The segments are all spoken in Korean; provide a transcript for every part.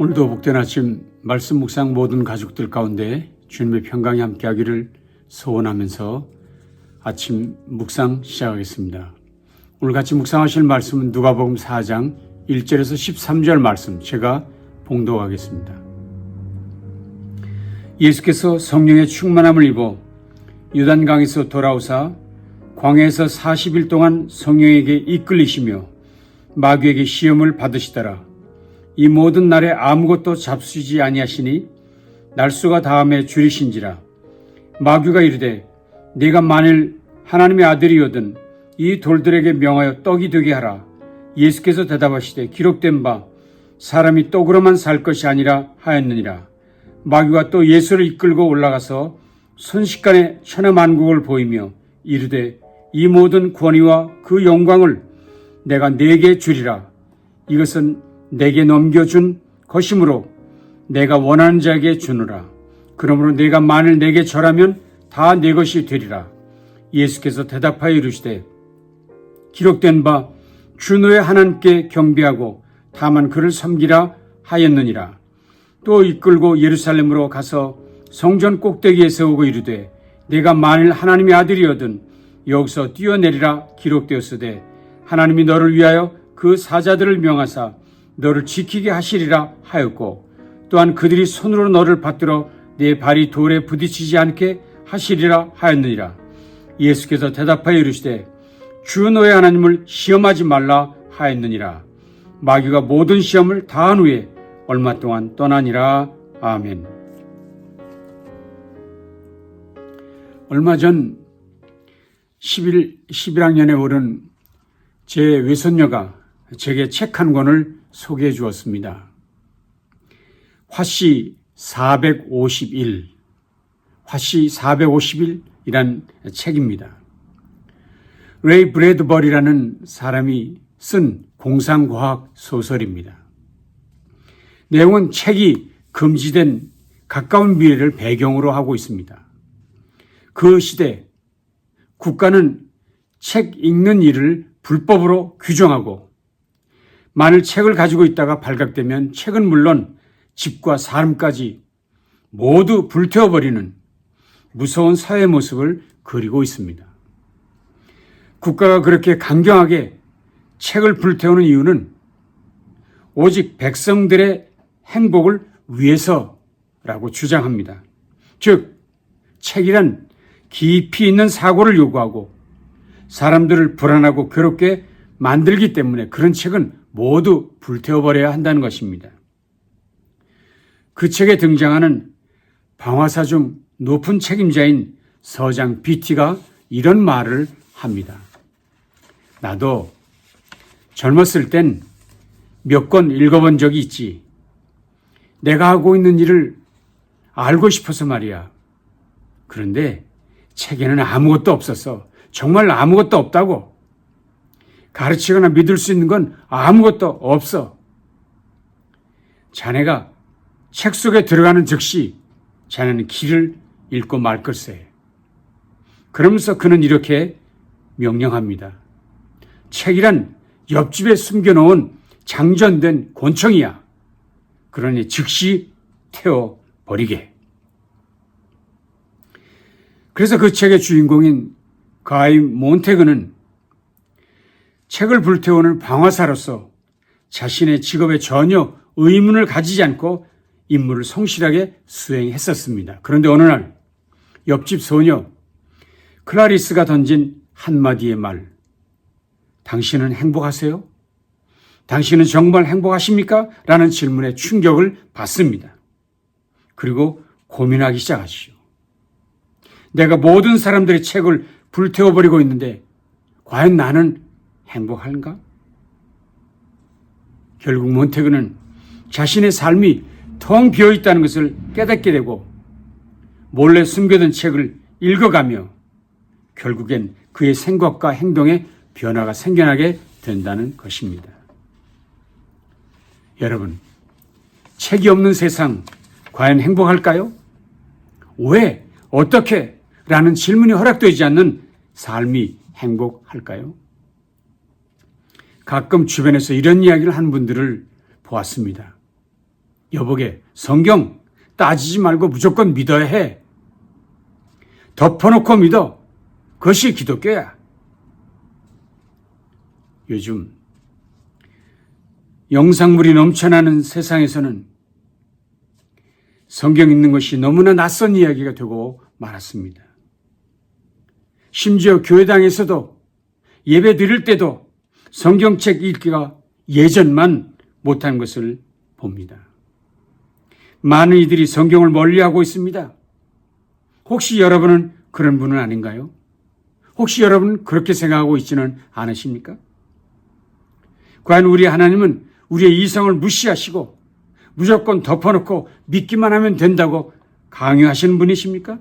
오늘도 복된 아침 말씀 묵상 모든 가족들 가운데 주님의 평강이 함께하기를 소원하면서 아침 묵상 시작하겠습니다. 오늘 같이 묵상하실 말씀은 누가복음 4장 1절에서 13절 말씀 제가 봉독하겠습니다. 예수께서 성령의 충만함을 입어 요단강에서 돌아오사 광야에서 40일 동안 성령에게 이끌리시며 마귀에게 시험을 받으시더라. 이 모든 날에 아무것도 잡수지 아니하시니 날수가 다함에 줄이신지라. 마귀가 이르되 네가 만일 하나님의 아들이거든 이 돌들에게 명하여 떡이 되게 하라. 예수께서 대답하시되 기록된 바 사람이 떡으로만 살 것이 아니라 하였느니라. 마귀가 또 예수를 이끌고 올라가서 순식간에 천하만국을 보이며 이르되 이 모든 권위와 그 영광을 내가 네게 주리라. 이것은 내게 넘겨준 것이므로 내가 원하는 자에게 주노라. 그러므로 내가 만일 내게 절하면 다 내 것이 되리라. 예수께서 대답하여 이르시되 기록된 바 주 너의 하나님께 경배하고 다만 그를 섬기라 하였느니라. 또 이끌고 예루살렘으로 가서 성전 꼭대기에 세우고 이르되 내가 만일 하나님의 아들이거든 여기서 뛰어내리라. 기록되었으되 하나님이 너를 위하여 그 사자들을 명하사 너를 지키게 하시리라 하였고 또한 그들이 손으로 너를 받들어 내 발이 돌에 부딪히지 않게 하시리라 하였느니라. 예수께서 대답하여 이르시되 주 너의 하나님을 시험하지 말라 하였느니라. 마귀가 모든 시험을 다한 후에 얼마 동안 떠나니라. 아멘. 얼마 전 11학년에 오른 제 외손녀가 제게 책 한 권을 소개해 주었습니다. 화씨 451, 화씨 451이란 책입니다. 레이 브래드버리라는 사람이 쓴 공상과학 소설입니다. 내용은 책이 금지된 가까운 미래를 배경으로 하고 있습니다. 그 시대 국가는 책 읽는 일을 불법으로 규정하고 만일 책을 가지고 있다가 발각되면 책은 물론 집과 사람까지 모두 불태워버리는 무서운 사회 모습을 그리고 있습니다. 국가가 그렇게 강경하게 책을 불태우는 이유는 오직 백성들의 행복을 위해서라고 주장합니다. 즉, 책이란 깊이 있는 사고를 요구하고 사람들을 불안하고 괴롭게 만들기 때문에 그런 책은 모두 불태워버려야 한다는 것입니다. 그 책에 등장하는 방화사 중 높은 책임자인 서장 비티가 이런 말을 합니다. 나도 젊었을 땐 몇 권 읽어본 적이 있지. 내가 하고 있는 일을 알고 싶어서 말이야. 그런데 책에는 아무것도 없었어. 정말 아무것도 없다고. 가르치거나 믿을 수 있는 건 아무것도 없어. 자네가 책 속에 들어가는 즉시 자네는 길을 잃고 말 걸세. 그러면서 그는 이렇게 명령합니다. 책이란 옆집에 숨겨놓은 장전된 곤충이야. 그러니 즉시 태워버리게. 그래서 그 책의 주인공인 가이 몬테그는 책을 불태우는 방화사로서 자신의 직업에 전혀 의문을 가지지 않고 임무를 성실하게 수행했었습니다. 그런데 어느 날 옆집 소녀 클라리스가 던진 한마디의 말. 당신은 행복하세요? 당신은 정말 행복하십니까? 라는 질문에 충격을 받습니다. 그리고 고민하기 시작하시죠. 내가 모든 사람들의 책을 불태워버리고 있는데 과연 나는 행복한가? 결국 몬테그는 자신의 삶이 텅 비어있다는 것을 깨닫게 되고 몰래 숨겨둔 책을 읽어가며 결국엔 그의 생각과 행동에 변화가 생겨나게 된다는 것입니다. 여러분, 책이 없는 세상 과연 행복할까요? 왜? 어떻게? 라는 질문이 허락되지 않는 삶이 행복할까요? 가끔 주변에서 이런 이야기를 하는 분들을 보았습니다. 여보게, 성경 따지지 말고 무조건 믿어야 해. 덮어놓고 믿어. 그것이 기독교야. 요즘 영상물이 넘쳐나는 세상에서는 성경 읽는 것이 너무나 낯선 이야기가 되고 말았습니다. 심지어 교회당에서도 예배 드릴 때도 성경책 읽기가 예전만 못한 것을 봅니다. 많은 이들이 성경을 멀리하고 있습니다. 혹시 여러분은 그런 분은 아닌가요? 혹시 여러분 그렇게 생각하고 있지는 않으십니까? 과연 우리 하나님은 우리의 이성을 무시하시고 무조건 덮어놓고 믿기만 하면 된다고 강요하시는 분이십니까?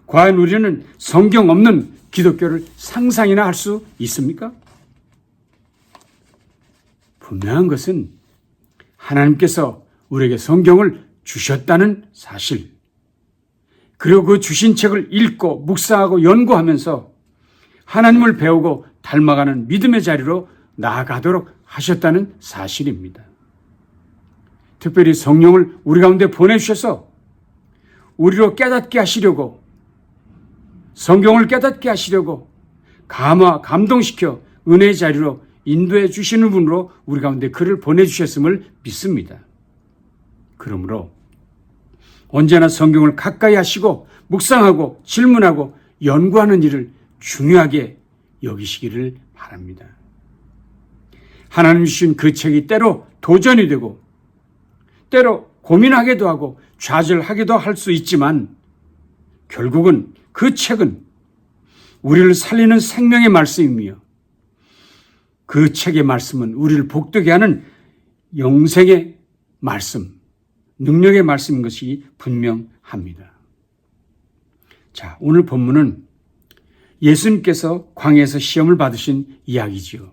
과연 우리는 성경 없는 기독교를 상상이나 할 수 있습니까? 분명한 것은 하나님께서 우리에게 성경을 주셨다는 사실, 그리고 그 주신 책을 읽고 묵상하고 연구하면서 하나님을 배우고 닮아가는 믿음의 자리로 나아가도록 하셨다는 사실입니다. 특별히 성령을 우리 가운데 보내주셔서 우리로 깨닫게 하시려고, 성경을 깨닫게 하시려고 감동시켜 은혜의 자리로 인도해 주시는 분으로 우리 가운데 그를 보내주셨음을 믿습니다. 그러므로 언제나 성경을 가까이 하시고 묵상하고 질문하고 연구하는 일을 중요하게 여기시기를 바랍니다. 하나님 주신 그 책이 때로 도전이 되고 때로 고민하기도 하고 좌절하기도 할 수 있지만 결국은 그 책은 우리를 살리는 생명의 말씀이며 그 책의 말씀은 우리를 복되게 하는 영생의 말씀, 능력의 말씀인 것이 분명합니다. 자, 오늘 본문은 예수님께서 광야에서 시험을 받으신 이야기지요.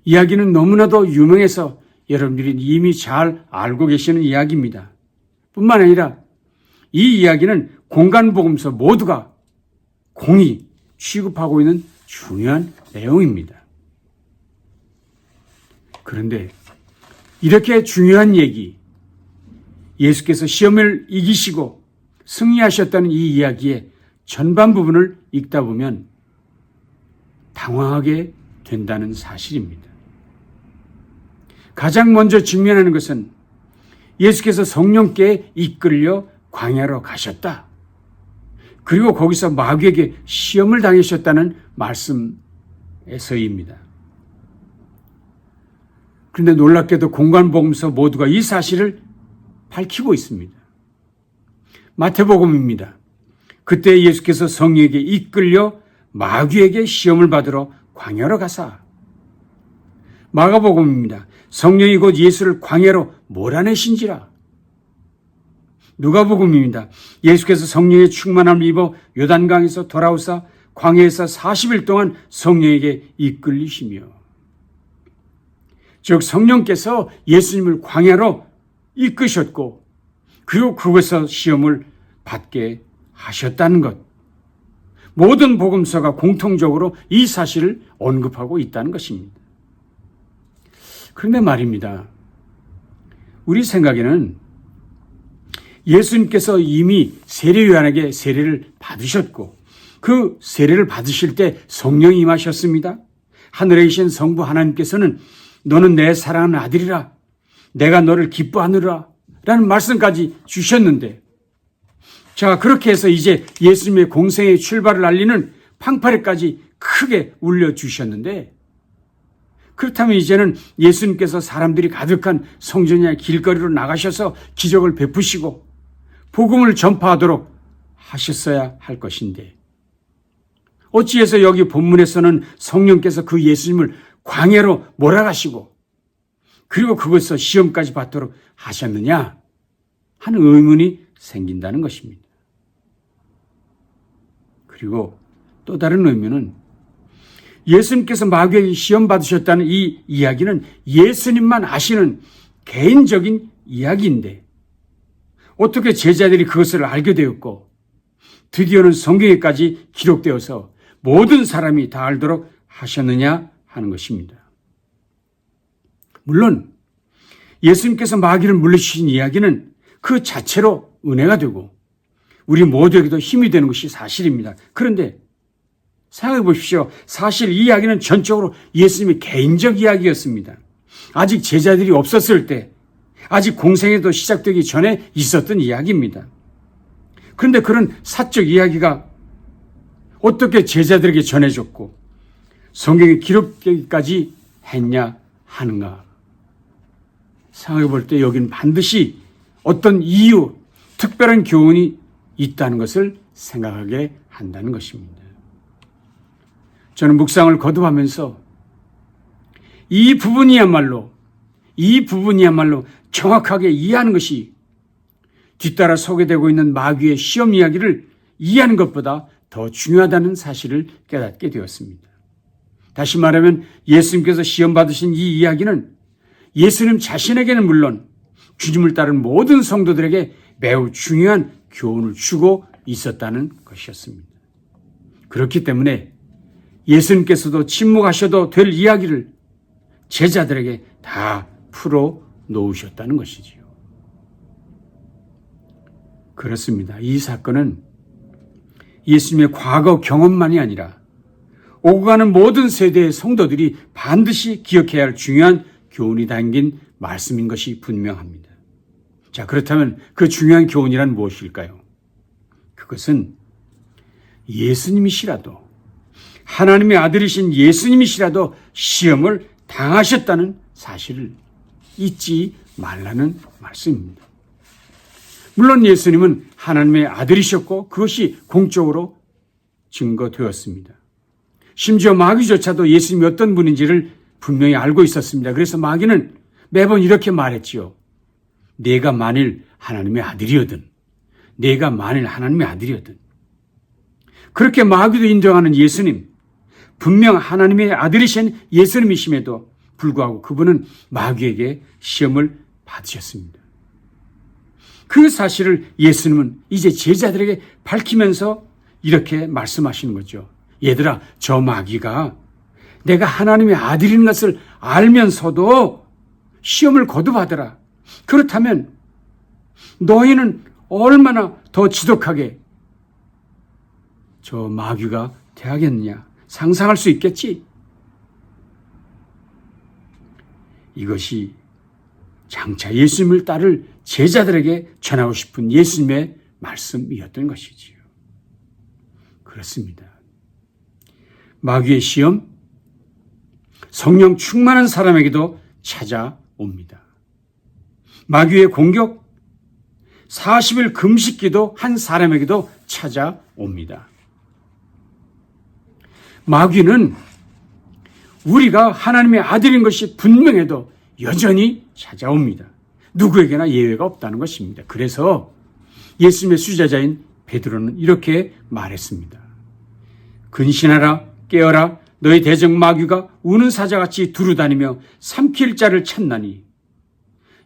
이야기는 너무나도 유명해서 여러분들이 이미 잘 알고 계시는 이야기입니다. 뿐만 아니라 이 이야기는 공간복음서 모두가 공히 취급하고 있는 중요한 내용입니다. 그런데 이렇게 중요한 얘기, 예수께서 시험을 이기시고 승리하셨다는 이 이야기의 전반 부분을 읽다 보면 당황하게 된다는 사실입니다. 가장 먼저 직면하는 것은 예수께서 성령께 이끌려 광야로 가셨다. 그리고 거기서 마귀에게 시험을 당하셨다는 말씀에서입니다. 그런데 놀랍게도 공간복음서 모두가 이 사실을 밝히고 있습니다. 마태복음입니다. 그때 예수께서 성령에게 이끌려 마귀에게 시험을 받으러 광야로 가사. 마가복음입니다. 성령이 곧 예수를 광야로 몰아내신지라. 누가복음입니다. 예수께서 성령의 충만함을 입어 요단강에서 돌아오사 광야에서 40일 동안 성령에게 이끌리시며, 즉 성령께서 예수님을 광야로 이끄셨고 그리고 그곳에서 시험을 받게 하셨다는 것. 모든 복음서가 공통적으로 이 사실을 언급하고 있다는 것입니다. 그런데 말입니다. 우리 생각에는 예수님께서 이미 세례 요한에게 세례를 받으셨고 그 세례를 받으실 때 성령이 임하셨습니다. 하늘에 계신 성부 하나님께서는 너는 내 사랑하는 아들이라, 내가 너를 기뻐하느라 라는 말씀까지 주셨는데, 자, 그렇게 해서 이제 예수님의 공생의 출발을 알리는 팡파레까지 크게 울려주셨는데, 그렇다면 이제는 예수님께서 사람들이 가득한 성전이나 길거리로 나가셔서 기적을 베푸시고 복음을 전파하도록 하셨어야 할 것인데, 어찌해서 여기 본문에서는 성령께서 그 예수님을 광야로 몰아가시고 그리고 그것에서 시험까지 받도록 하셨느냐 하는 의문이 생긴다는 것입니다. 그리고 또 다른 의문은 예수님께서 마귀에게 시험 받으셨다는 이 이야기는 예수님만 아시는 개인적인 이야기인데 어떻게 제자들이 그것을 알게 되었고 드디어는 성경에까지 기록되어서 모든 사람이 다 알도록 하셨느냐 하는 것입니다. 물론 예수님께서 마귀를 물리치신 이야기는 그 자체로 은혜가 되고 우리 모두에게도 힘이 되는 것이 사실입니다. 그런데 생각해 보십시오. 사실 이 이야기는 전적으로 예수님의 개인적 이야기였습니다. 아직 제자들이 없었을 때, 아직 공생애도 시작되기 전에 있었던 이야기입니다. 그런데 그런 사적 이야기가 어떻게 제자들에게 전해졌고 성경에 기록되기까지 했냐 하는가. 생각해 볼 때 여기는 반드시 어떤 이유, 특별한 교훈이 있다는 것을 생각하게 한다는 것입니다. 저는 묵상을 거듭하면서 이 부분이야말로 정확하게 이해하는 것이 뒤따라 소개되고 있는 마귀의 시험 이야기를 이해하는 것보다 더 중요하다는 사실을 깨닫게 되었습니다. 다시 말하면 예수님께서 시험 받으신 이 이야기는 예수님 자신에게는 물론 주님을 따른 모든 성도들에게 매우 중요한 교훈을 주고 있었다는 것이었습니다. 그렇기 때문에 예수님께서도 침묵하셔도 될 이야기를 제자들에게 다 풀어 놓으셨다는 것이지요. 그렇습니다. 이 사건은 예수님의 과거 경험만이 아니라 오고 가는 모든 세대의 성도들이 반드시 기억해야 할 중요한 교훈이 담긴 말씀인 것이 분명합니다. 자, 그렇다면 그 중요한 교훈이란 무엇일까요? 그것은 예수님이시라도, 하나님의 아들이신 예수님이시라도 시험을 당하셨다는 사실을 잊지 말라는 말씀입니다. 물론 예수님은 하나님의 아들이셨고 그것이 공적으로 증거되었습니다. 심지어 마귀조차도 예수님이 어떤 분인지를 분명히 알고 있었습니다. 그래서 마귀는 매번 이렇게 말했지요. 내가 만일 하나님의 아들이거든. 그렇게 마귀도 인정하는 예수님, 분명 하나님의 아들이신 예수님이심에도 불구하고 그분은 마귀에게 시험을 받으셨습니다. 그 사실을 예수님은 이제 제자들에게 밝히면서 이렇게 말씀하시는 거죠. 얘들아, 저 마귀가 내가 하나님의 아들인 것을 알면서도 시험을 거듭하더라. 그렇다면 너희는 얼마나 더 지독하게 저 마귀가 대하겠느냐 상상할 수 있겠지? 이것이 장차 예수님을 따를 제자들에게 전하고 싶은 예수님의 말씀이었던 것이지요. 그렇습니다. 마귀의 시험, 성령 충만한 사람에게도 찾아옵니다. 마귀의 공격, 40일 금식기도 한 사람에게도 찾아옵니다. 마귀는 우리가 하나님의 아들인 것이 분명해도 여전히 찾아옵니다. 누구에게나 예외가 없다는 것입니다. 그래서 예수님의 수제자인 베드로는 이렇게 말했습니다. 근신하라, 깨어라, 너희 대적 마귀가 우는 사자같이 두루다니며 삼킬 자를 찾나니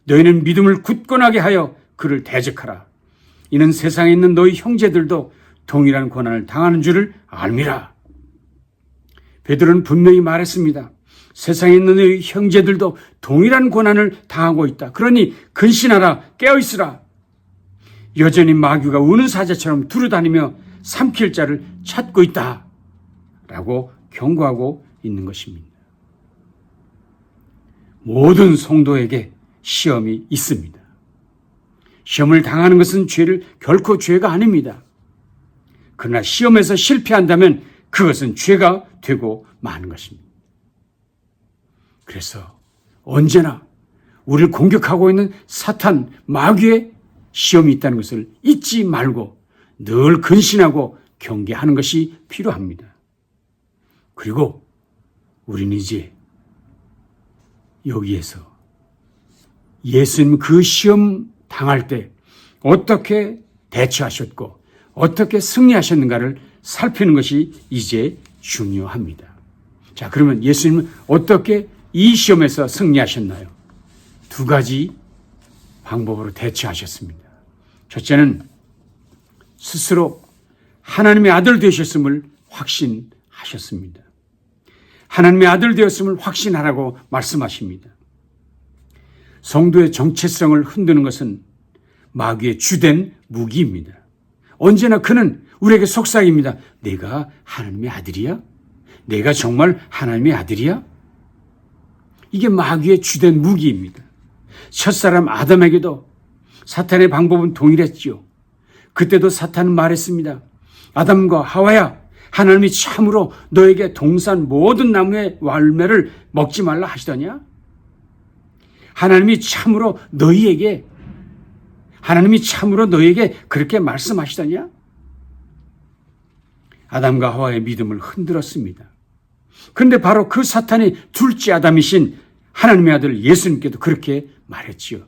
너희는 믿음을 굳건하게 하여 그를 대적하라. 이는 세상에 있는 너희 형제들도 동일한 고난을 당하는 줄을 알미라. 베드로는 분명히 말했습니다. 세상에 있는 너희 형제들도 동일한 고난을 당하고 있다. 그러니 근신하라, 깨어있으라. 여전히 마귀가 우는 사자처럼 두루다니며 삼킬 자를 찾고 있다. 라고 경고하고 있는 것입니다. 모든 성도에게 시험이 있습니다. 시험을 당하는 것은 결코 죄가 아닙니다. 그러나 시험에서 실패한다면 그것은 죄가 되고 마는 것입니다. 그래서 언제나 우리를 공격하고 있는 사탄, 마귀의 시험이 있다는 것을 잊지 말고 늘 근신하고 경계하는 것이 필요합니다. 그리고 우리는 이제 여기에서 예수님 그 시험 당할 때 어떻게 대처하셨고 어떻게 승리하셨는가를 살피는 것이 이제 중요합니다. 자, 그러면 예수님은 어떻게 이 시험에서 승리하셨나요? 두 가지 방법으로 대처하셨습니다. 첫째는 스스로 하나님의 아들 되셨음을 확신하셨습니다. 하나님의 아들 되었음을 확신하라고 말씀하십니다. 성도의 정체성을 흔드는 것은 마귀의 주된 무기입니다. 언제나 그는 우리에게 속삭입니다. 내가 하나님의 아들이야? 내가 정말 하나님의 아들이야? 이게 마귀의 주된 무기입니다. 첫사람 아담에게도 사탄의 방법은 동일했지요. 그때도 사탄은 말했습니다. 아담과 하와야, 하나님이 참으로 너에게 동산 모든 나무의 열매를 먹지 말라 하시더냐? 하나님이 참으로 너에게 그렇게 말씀하시더냐? 아담과 하와의 믿음을 흔들었습니다. 그런데 바로 그 사탄이 둘째 아담이신 하나님의 아들 예수님께도 그렇게 말했지요.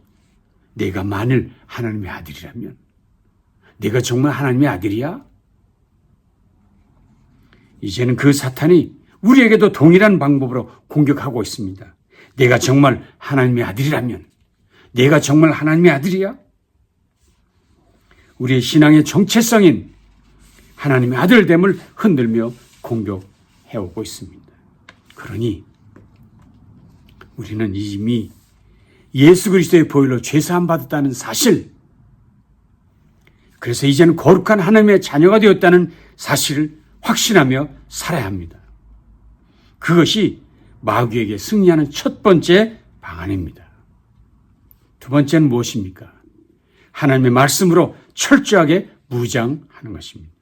내가 만일 하나님의 아들이라면, 내가 정말 하나님의 아들이야? 이제는 그 사탄이 우리에게도 동일한 방법으로 공격하고 있습니다. 내가 정말 하나님의 아들이라면, 내가 정말 하나님의 아들이야? 우리의 신앙의 정체성인 하나님의 아들됨을 흔들며 공격해오고 있습니다. 그러니 우리는 이미 예수 그리스도의 보혈로 죄사함 받았다는 사실, 그래서 이제는 거룩한 하나님의 자녀가 되었다는 사실을 확신하며 살아야 합니다. 그것이 마귀에게 승리하는 첫 번째 방안입니다. 두 번째는 무엇입니까? 하나님의 말씀으로 철저하게 무장하는 것입니다.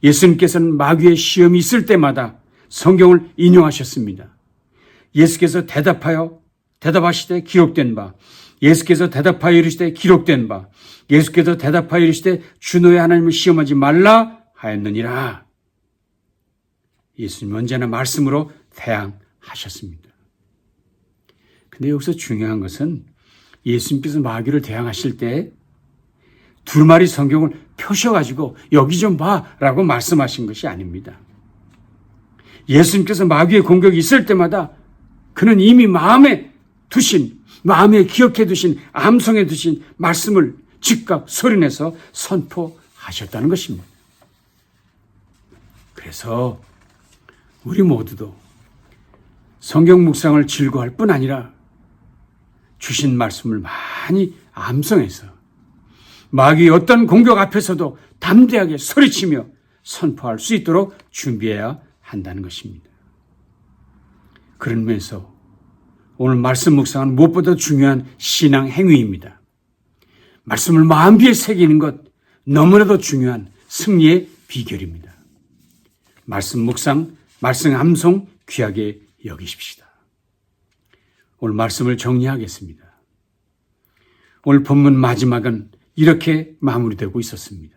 예수님께서는 마귀의 시험이 있을 때마다 성경을 인용하셨습니다. 예수께서 대답하시되 기록된 바, 예수께서 대답하여 이르시되 기록된 바, 예수께서 대답하여 이르시되 주 너의 하나님을 시험하지 말라 하였느니라. 예수님 언제나 말씀으로 대항하셨습니다. 근데 여기서 중요한 것은 예수님께서 마귀를 대항하실 때 두루마리 성경을 펴셔가지고 여기 좀 봐라고 말씀하신 것이 아닙니다. 예수님께서 마귀의 공격이 있을 때마다 그는 이미 마음에 기억해 두신, 암송해 두신 말씀을 즉각 소리내서 선포하셨다는 것입니다. 그래서 우리 모두도 성경 묵상을 즐거워할 뿐 아니라 주신 말씀을 많이 암송해서 마귀의 어떤 공격 앞에서도 담대하게 소리치며 선포할 수 있도록 준비해야 한다는 것입니다. 그런 면에서 오늘 말씀 묵상은 무엇보다 중요한 신앙 행위입니다. 말씀을 마음비에 새기는 것 너무나도 중요한 승리의 비결입니다. 말씀 묵상, 말씀 암송 귀하게 여기십시다. 오늘 말씀을 정리하겠습니다. 오늘 본문 마지막은 이렇게 마무리되고 있었습니다.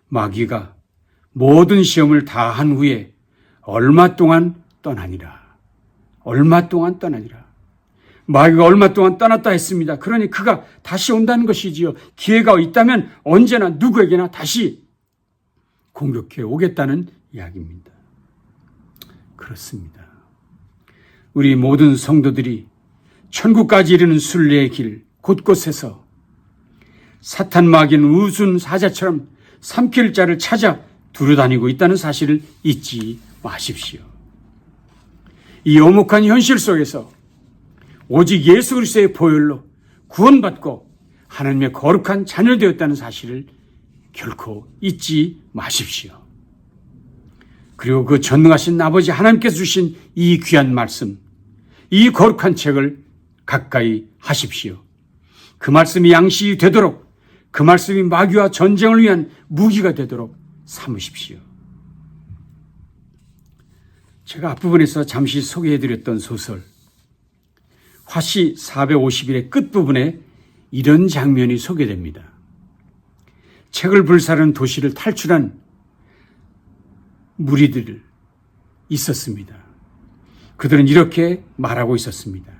마귀가 모든 시험을 다 한 후에 얼마 동안 떠나니라. 마귀가 얼마 동안 떠났다 했습니다. 그러니 그가 다시 온다는 것이지요. 기회가 있다면 언제나 누구에게나 다시 공격해 오겠다는 이야기입니다. 그렇습니다. 우리 모든 성도들이 천국까지 이르는 순례의 길 곳곳에서 사탄 마귀는 우순 사자처럼 삼킬 자를 찾아 두루다니고 있다는 사실을 잊지 마십시오. 이 오목한 현실 속에서 오직 예수 그리스도의 보혈로 구원받고 하나님의 거룩한 자녀 되었다는 사실을 결코 잊지 마십시오. 그리고 그 전능하신 아버지 하나님께서 주신 이 귀한 말씀, 이 거룩한 책을 가까이 하십시오. 그 말씀이 양식이 되도록, 그 말씀이 마귀와 전쟁을 위한 무기가 되도록 삼으십시오. 제가 앞부분에서 잠시 소개해드렸던 소설 화씨 450일의 끝부분에 이런 장면이 소개됩니다. 책을 불사르는 도시를 탈출한 무리들 있었습니다. 그들은 이렇게 말하고 있었습니다.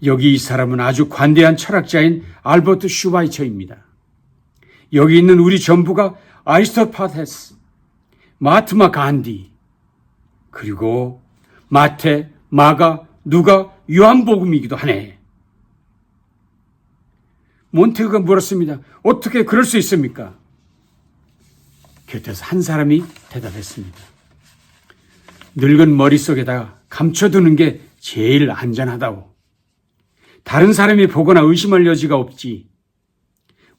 여기 이 사람은 아주 관대한 철학자인 알버트 슈바이처입니다. 여기 있는 우리 전부가 아리스토파테스, 마하트마 간디, 그리고 마태, 마가, 누가, 요한복음이기도 하네. 몬테그가 물었습니다. 어떻게 그럴 수 있습니까? 곁에서 한 사람이 대답했습니다. 늙은 머릿속에다가 감춰두는 게 제일 안전하다고. 다른 사람이 보거나 의심할 여지가 없지.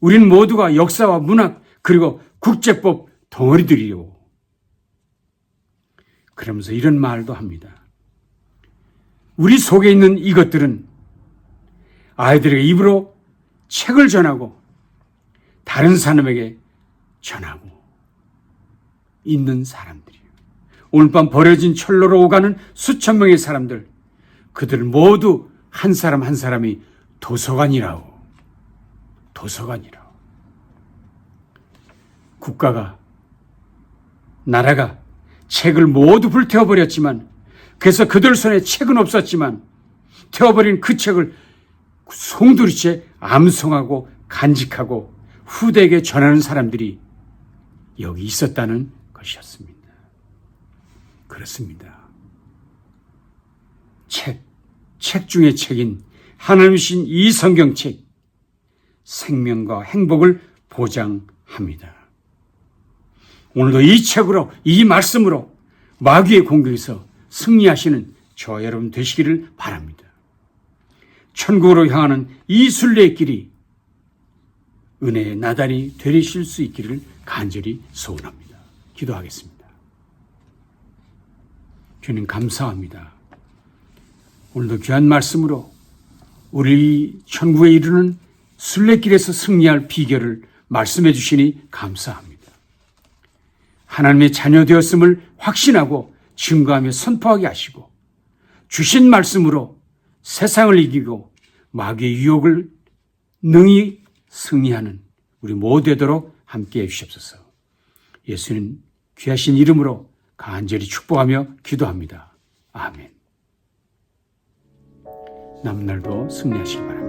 우린 모두가 역사와 문학 그리고 국제법 덩어리들이요. 그러면서 이런 말도 합니다. 우리 속에 있는 이것들은 아이들에게 입으로 책을 전하고 다른 사람에게 전하고 있는 사람들이에요. 오늘 밤 버려진 철로로 오가는 수천 명의 사람들, 그들 모두 한 사람 한 사람이 도서관이라고. 도서관이라고. 국가가, 나라가 책을 모두 불태워버렸지만, 그래서 그들 손에 책은 없었지만 태워버린 그 책을 송두리째 암송하고 간직하고 후대에게 전하는 사람들이 여기 있었다는 것이었습니다. 그렇습니다. 책 중의 책인 하나님 주신 이 성경책, 생명과 행복을 보장합니다. 오늘도 이 책으로, 이 말씀으로 마귀의 공격에서 승리하시는 저와 여러분 되시기를 바랍니다. 천국으로 향하는 이 순례의 길이 은혜의 나달이 되리실 수 있기를 간절히 소원합니다. 기도하겠습니다. 주님 감사합니다. 오늘도 귀한 말씀으로 우리 천국에 이르는 순례길에서 승리할 비결을 말씀해 주시니 감사합니다. 하나님의 자녀 되었음을 확신하고 증거하며 선포하게 하시고 주신 말씀으로 세상을 이기고 마귀의 유혹을 능히 승리하는 우리 모두 되도록 함께해 주시옵소서. 예수님 귀하신 이름으로 간절히 축복하며 기도합니다. 아멘. 남은 날도 승리하시기 바랍니다.